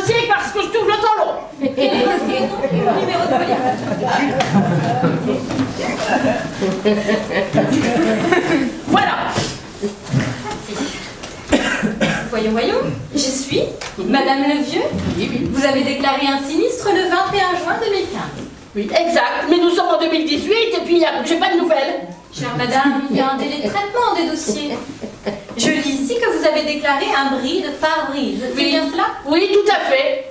dossier parce que je trouve le temps long. Quel est votre nom et le numéro de police? Voilà. Voyons, je suis Madame Levieux. Oui. Vous avez déclaré un sinistre le 21 juin 2015. Oui, exact. Mais nous sommes en 2018 et puis j'ai pas de nouvelles. Chère madame, il y a un délai de traitement des dossiers. Je lis ici que vous avez déclaré un bris de pare-brise. C'est bien cela? Oui, tout à fait.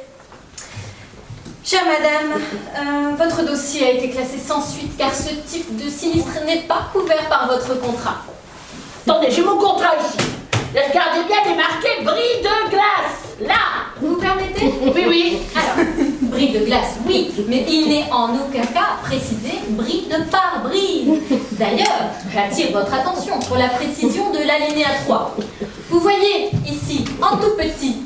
Chère madame, votre dossier a été classé sans suite car ce type de sinistre n'est pas couvert par votre contrat. Attendez, j'ai mon contrat ici. Regardez bien, il est marqué bris de glace. Là. Vous permettez? Oui. Alors, bris de glace, oui, mais il n'est en aucun cas précisé bris de pare-brise. D'ailleurs, j'attire votre attention sur la précision de l'alinéa 3. Vous voyez ici, en tout petit,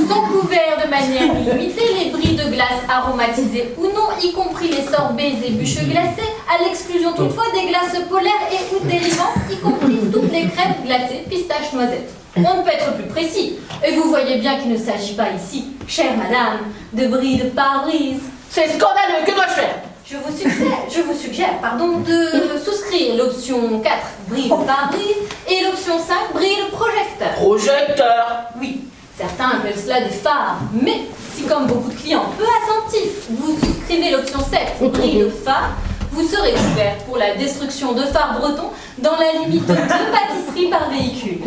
sont couverts de manière illimitée les bris de glace aromatisés ou non, y compris les sorbets et bûches glacées, à l'exclusion toutefois des glaces polaires et ou dérivantes, y compris toutes les crêpes glacées, pistaches, noisettes. On ne peut être plus précis. Et vous voyez bien qu'il ne s'agit pas ici, chère madame, de bris de pare-brise. C'est scandaleux, que dois-je faire? Je vous suggère, de souscrire l'option 4, bris de pare-brise, et l'option 5, bris de projecteur. Projecteur. Oui, certains appellent cela des phares, mais si comme beaucoup de clients peu attentifs, vous souscrivez l'option 7, bris de phare, vous serez couvert pour la destruction de phares bretons dans la limite de 2 pâtisseries par véhicule.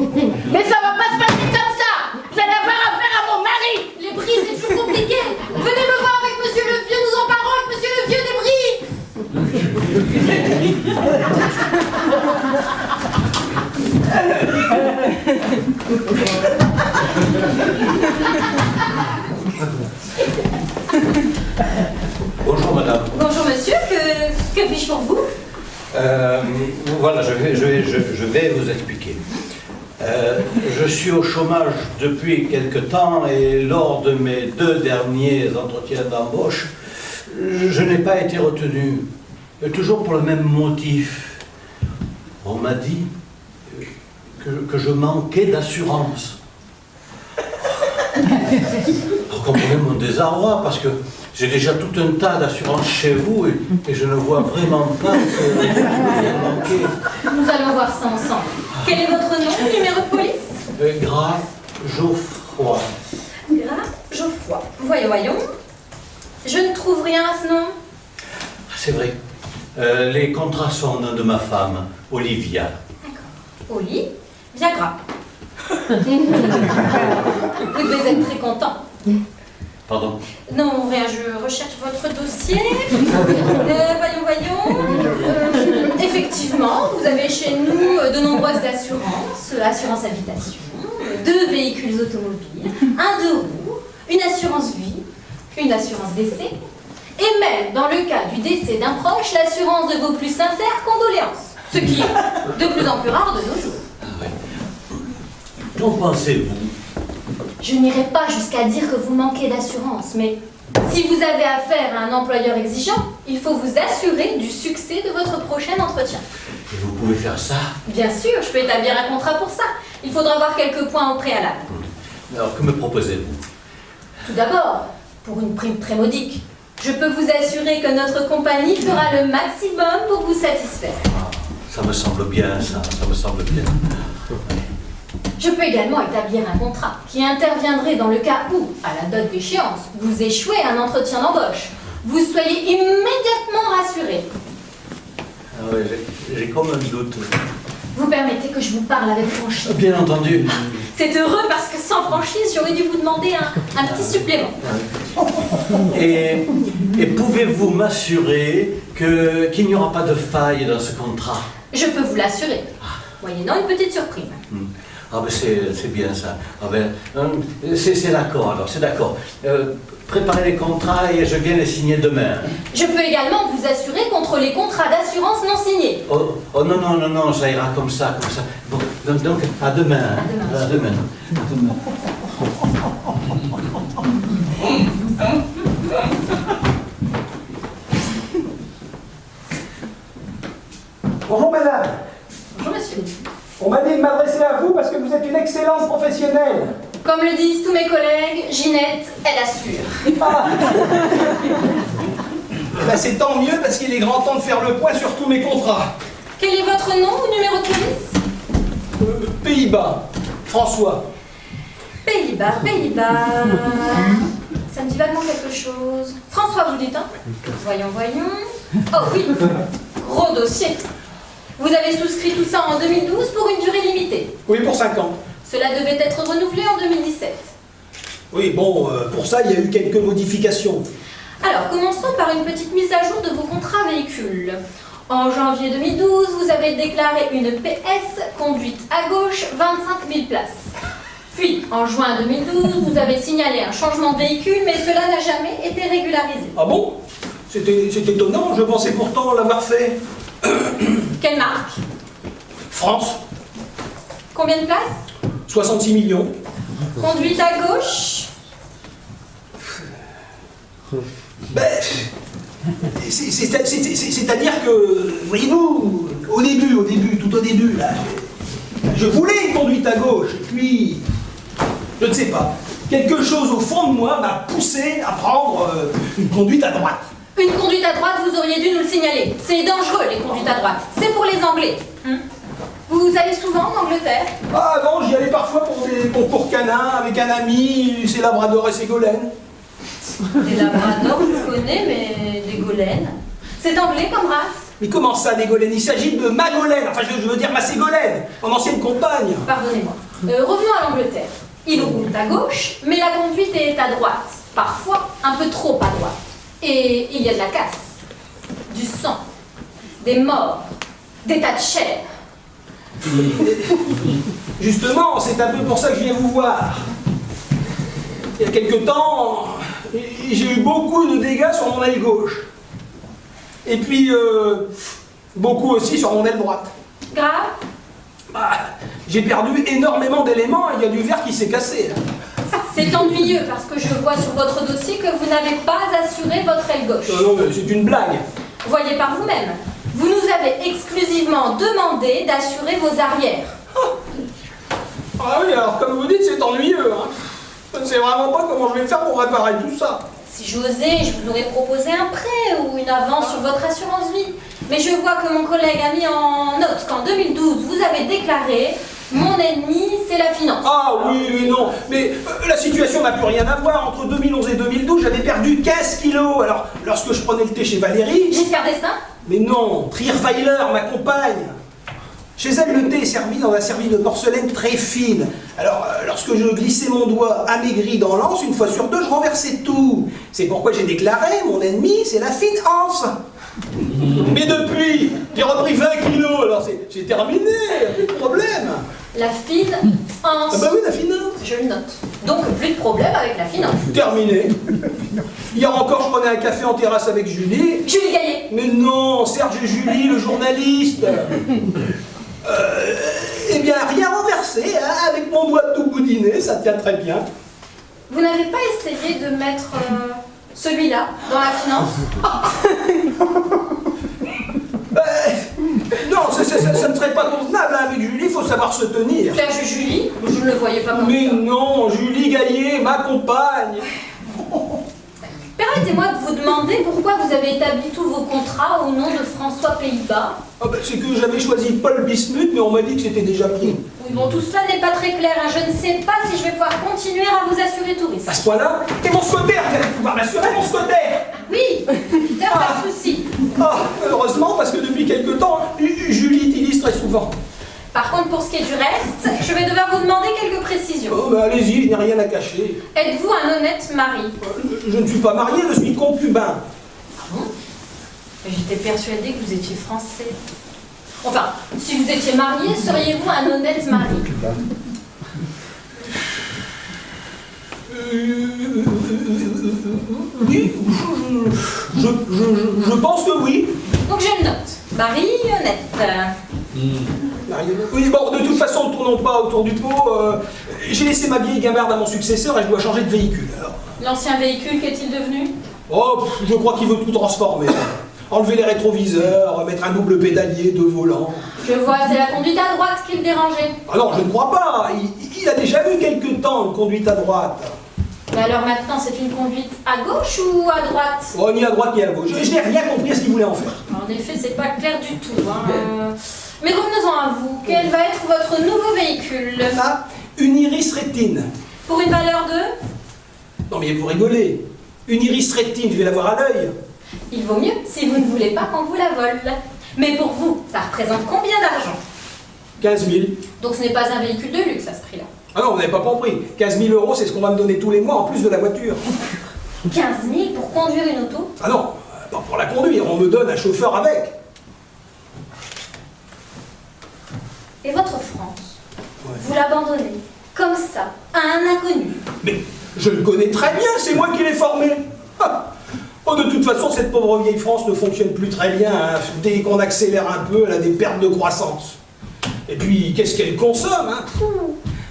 Mais ça va pas se passer comme ça. Vous allez avoir affaire à mon mari. Les bris, c'est toujours compliqué. Venez me voir avec Monsieur Levieux, nous en parlons avec Monsieur Levieux des Bonjour madame. Bonjour monsieur, que puis-je pour vous? Voilà, je vais vous expliquer. Je suis au chômage depuis quelque temps et lors de mes 2 derniers entretiens d'embauche, je n'ai pas été retenu, toujours pour le même motif. On m'a dit que je manquais d'assurance. Vous comprenez mon désarroi parce que j'ai déjà tout un tas d'assurances chez vous et je ne vois vraiment pas que manquer. Nous allons voir ça ensemble. Quel est votre nom, numéro de police? Graf Geoffroy. Graf Geoffroy. Voyons. Je ne trouve rien à ce nom. C'est vrai. Les contrats sont de ma femme, Olivia. D'accord. Oli, Viagra. Vous devez être très content. Pardon? Non, rien, je recherche votre dossier. Voyons. Effectivement, vous avez chez nous de nombreuses assurances. Assurance habitation, 2 véhicules automobiles, 1 2 roues, une assurance vie, une assurance décès, et même, dans le cas du décès d'un proche, l'assurance de vos plus sincères condoléances. Ce qui est de plus en plus rare de nos jours. Qu'en pensez-vous? Je n'irai pas jusqu'à dire que vous manquez d'assurance, mais si vous avez affaire à un employeur exigeant, il faut vous assurer du succès de votre prochain entretien. Et vous pouvez faire ça? Bien sûr, je peux établir un contrat pour ça. Il faudra voir quelques points au préalable. Alors, que me proposez-vous? Tout d'abord, pour une prime très modique, je peux vous assurer que notre compagnie fera le maximum pour vous satisfaire. Ça me semble bien, ça me semble bien. Je peux également établir un contrat qui interviendrait dans le cas où, à la date d'échéance, vous échouez à un entretien d'embauche. Vous soyez immédiatement rassuré. Ah ouais, j'ai comme un doute. Vous permettez que je vous parle avec franchise. Bien entendu. C'est heureux parce que sans franchise, j'aurais dû vous demander un petit supplément. Et pouvez-vous m'assurer qu'il n'y aura pas de faille dans ce contrat? Je peux vous l'assurer, moyennant une petite surprise. Ah ben c'est bien ça. Ah ben, c'est d'accord alors, c'est d'accord. Préparez les contrats et je viens les signer demain. Je peux également vous assurer contre les contrats d'assurance non signés. Oh non, ça ira comme ça. Bon, donc à demain. À demain. À demain. Bonjour madame. Bonjour monsieur. On m'a dit de m'adresser à vous parce que vous êtes une excellente professionnelle. Comme le disent tous mes collègues, Ginette, elle assure. Ah. Eh ben, c'est tant mieux parce qu'il est grand temps de faire le point sur tous mes contrats. Quel est votre nom ou numéro de police? Pays-Bas, François. Pays-Bas, Pays-Bas. Ça me dit vaguement quelque chose. François, vous dites, hein? Voyons, voyons. Oh oui, gros dossier. Vous avez souscrit tout ça en 2012 pour une durée limitée. Oui, pour 5 ans. Cela devait être renouvelé en 2017. Oui, bon, pour ça, il y a eu quelques modifications. Alors, commençons par une petite mise à jour de vos contrats véhicules. En janvier 2012, vous avez déclaré une PS conduite à gauche 25 000 places. Puis, en juin 2012, vous avez signalé un changement de véhicule, mais cela n'a jamais été régularisé. Ah bon? C'est étonnant, je pensais pourtant l'avoir fait. Quelle marque? France, Combien de places? 66 millions. Conduite à gauche? Ben, c'est-à-dire que, voyez-vous, tout au début, là, je voulais une conduite à gauche, et puis, je ne sais pas, quelque chose au fond de moi m'a poussé à prendre une conduite à droite. Une conduite à droite, vous auriez dû nous le signaler. C'est dangereux, les conduites à droite. C'est pour les Anglais. Vous allez souvent en Angleterre? Ah non, j'y allais parfois pour des concours canins avec un ami, c'est Labrador et Ségolène. Des labradors, je connais, mais des Golennes. C'est anglais comme race? Mais comment ça, des Golènes? Il s'agit de ma Golène, enfin je veux dire ma Ségolène, mon ancienne compagne. Pardonnez-moi. Revenons à l'Angleterre. Il roule à gauche, mais la conduite est à droite. Parfois, un peu trop à droite. Et il y a de la casse, du sang, des morts, des tas de chair. Justement, c'est un peu pour ça que je viens vous voir. Il y a quelque temps, j'ai eu beaucoup de dégâts sur mon aile gauche. Et puis, beaucoup aussi sur mon aile droite. Grave? Bah, j'ai perdu énormément d'éléments et il y a du verre qui s'est cassé. Là. C'est ennuyeux parce que je vois sur votre dossier que vous n'avez pas assuré votre aile gauche. Non, mais c'est une blague. Voyez par vous-même. Vous nous avez exclusivement demandé d'assurer vos arrières. Ah oui, alors comme vous dites, c'est ennuyeux. Hein. Je ne sais vraiment pas comment je vais faire pour réparer tout ça. Si j'osais, je vous aurais proposé un prêt ou une avance sur votre assurance vie. Mais je vois que mon collègue a mis en note qu'en 2012, vous avez déclaré « Mon ennemi, c'est la finance ». Ah oui, mais non. Mais la situation n'a plus rien à voir. Entre 2011 et 2012, j'avais perdu 15 kilos. Alors, lorsque je prenais le thé chez Valérie... Giscard d'Estaing? Mais non, Trierweiler, ma compagne. Chez elle, le thé est servi dans un service de porcelaine très fine. Alors, lorsque je glissais mon doigt amaigri dans l'anse, une fois sur deux, je renversais tout. C'est pourquoi j'ai déclaré, mon ennemi, c'est la fine anse. Mais depuis, j'ai repris 20 kilos, alors c'est terminé, plus de problème. La fine anse. Ah bah oui, la fine anse. Je le note. Donc, plus de problème avec la finance. Terminé. Hier encore, je prenais un café en terrasse avec Julie. Julie Gaillet. Mais non, Serge et Julie, le journaliste. Eh bien, rien renversé, hein, avec mon doigt tout boudiné, ça tient très bien. Vous n'avez pas essayé de mettre celui-là dans la finance? Non, ça ne serait pas convenable, hein, avec Julie, il faut savoir se tenir. Serge et Julie? Je ne le voyais pas comme Mais ça. non, Julie Gaillet, ma compagne. Permettez-moi de vous demander pourquoi vous avez établi tous vos contrats au nom de François Pays-Bas. Ah ben, c'est que j'avais choisi Paul Bismuth, mais on m'a dit que c'était déjà pris. Oui, bon, tout cela n'est pas très clair. Hein. Je ne sais pas si je vais pouvoir continuer à vous assurer tout risque. À ce point-là, et mon squatter, vous allez pouvoir m'assurer mon squatter. Oui, Peter, pas de souci. Ah, heureusement, parce que depuis quelque temps, Julie utilise très souvent. Par contre, pour ce qui est du reste, je vais devoir vous demander quelques précisions. Oh, ben allez-y, je n'ai rien à cacher. Êtes-vous un honnête mari? Je ne suis pas marié, je suis concubin. Ah bon? J'étais persuadée que vous étiez français. Enfin, si vous étiez marié, seriez-vous un honnête mari? Oui, je pense que oui. Donc je le note. Mari honnête. Oui, bon, de toute façon, ne tournons pas autour du pot. J'ai laissé ma vieille guimbarde à mon successeur et je dois changer de véhicule. Alors. L'ancien véhicule, qu'est-il devenu? Oh, je crois qu'il veut tout transformer. Enlever les rétroviseurs, mettre un double pédalier, 2 volants. Je vois, c'est la conduite à droite qui le dérangeait. Ah non, je ne crois pas. Il a déjà vu quelque temps une conduite à droite. Mais alors maintenant, c'est une conduite à gauche ou à droite? Oh, ni à droite ni à gauche. Je n'ai rien compris à ce qu'il voulait en faire. En effet, c'est pas clair du tout. Mais revenons-en à vous. Quel va être votre nouveau véhicule? Ah, une iris rétine. Pour une valeur de? Non mais vous rigolez. Une iris rétine, je vais l'avoir à l'œil. Il vaut mieux si vous ne voulez pas qu'on vous la vole. Mais pour vous, ça représente combien d'argent? 15 000. Donc ce n'est pas un véhicule de luxe à ce prix-là. Ah non, vous n'avez pas compris. 15 000 euros, c'est ce qu'on va me donner tous les mois en plus de la voiture. 15 000 pour conduire une auto? Ah non, pas pour la conduire, on me donne un chauffeur avec. Et votre France, Ouais. vous l'abandonnez, comme ça, à un inconnu. Mais je le connais très bien, c'est moi qui l'ai formé. Ah. Oh, de toute façon, cette pauvre vieille France ne fonctionne plus très bien. Hein. Dès qu'on accélère un peu, elle a des pertes de croissance. Et puis, qu'est-ce qu'elle consomme hein.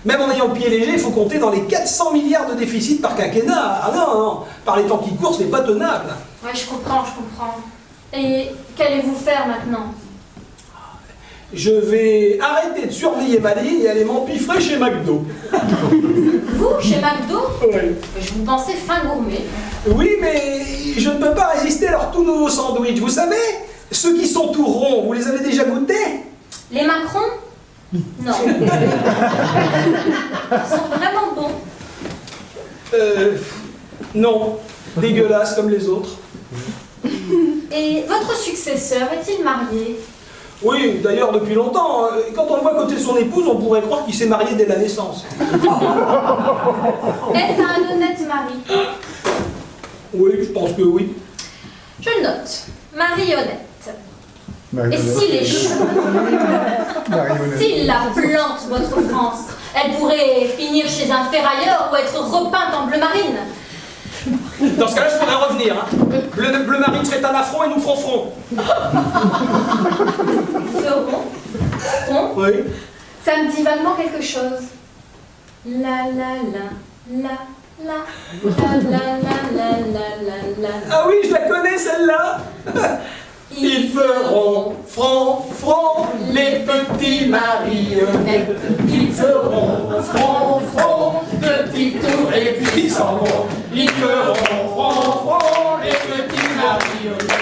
Même en ayant le pied léger, il faut compter dans les 400 milliards de déficit par quinquennat. Ah non, non, par les temps qui courent, ce n'est pas tenable. Ouais, je comprends. Et qu'allez-vous faire maintenant? Je vais arrêter de surveiller ma ligne et aller m'empiffrer chez McDo. Vous, chez McDo? Oui. Je vous pensais fin gourmet. Oui, mais je ne peux pas résister à leurs tout nouveaux sandwichs. Vous savez, ceux qui sont tout ronds, vous les avez déjà goûtés? Les Macron? Non. Ils sont vraiment bons. Non. Dégueulasse comme les autres. Et votre successeur est-il marié? Oui, d'ailleurs, depuis longtemps. Quand on le voit côté son épouse, on pourrait croire qu'il s'est marié dès la naissance. Est-ce un honnête mari? Oui, je pense que oui. Je le note. Mari honnête. Et s'il échoue, s'il la plante, votre France, elle pourrait finir chez un ferrailleur ou être repeinte en bleu marine. Dans ce cas-là, je pourrais revenir. Hein. Bleu marine serait un affront et nous ferons front. Feront, front, Oui. ça me dit vaguement quelque chose. La la la, la la, la. Ah oui, je la connais celle-là. Ils feront front, front, les petits marionnettes. Ils feront front, front, petits tours et puis ils s'en vont. Ils feront front, front, les petits marionnettes.